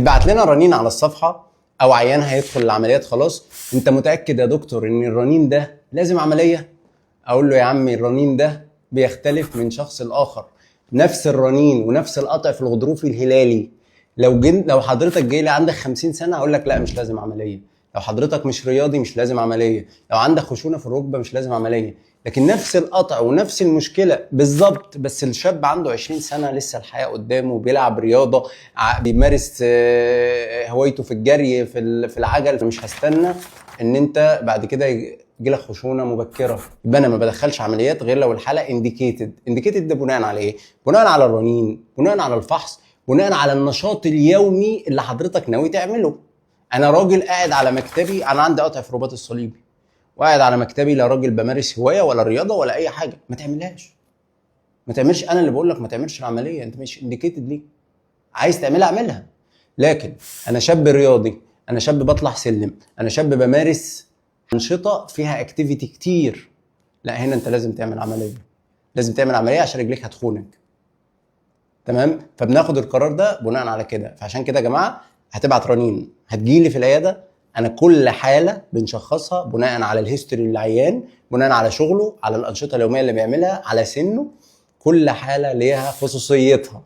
بعت لنا رنين على الصفحه او عيان هيدخل العمليات خلاص، انت متاكد يا دكتور ان الرنين ده لازم عمليه؟ اقول له يا عمي الرنين ده بيختلف من شخص لاخر. نفس الرنين ونفس القطع في الغضروف الهلالي لو حضرتك جاي لي عندك 50 سنه اقول لك لا مش لازم عمليه، لو حضرتك مش رياضي مش لازم عمليه، لو عندك خشونه في الركبه مش لازم عمليه. لكن نفس القطع ونفس المشكله بالظبط، بس الشاب عنده 20 سنه لسه الحياه قدامه، بيلعب رياضه، بيمارس هوايته في الجري في العجل، مش هستنى ان انت بعد كده يجيلك خشونه مبكره. يبقى انا ما بدخلش عمليات غير لو الحاله انديكيتد ده بناء على ايه؟ بناء على الرنين، بناء على الفحص، بناء على النشاط اليومي اللي حضرتك ناوي تعمله. انا راجل قاعد على مكتبي، انا عندي قطع في الرباط الصليبي وقاعد على مكتبي، لا راجل بمارس هوايه ولا رياضه ولا اي حاجه، ما تعملهاش. ما تعملش، انا اللي بقول لك ما تعملش العمليه، انت مش انديكيتد ليه. عايز تعملها اعملها. لكن انا شاب رياضي، انا شاب بطلع سلم، انا شاب بمارس انشطه فيها اكتيفيتي كتير، لا هنا انت لازم تعمل عمليه. لازم تعمل عمليه عشان رجليك هتخونك. تمام؟ فبناخد القرار ده بناء على كده. فعشان كده يا جماعه هتبعت رنين، هتجيلي في العياده، انا كل حاله بنشخصها بناء على الهيستوري للعيان، بناء على شغله، على الانشطه اليوميه اللي بيعملها، على سنه. كل حاله ليها خصوصيتها.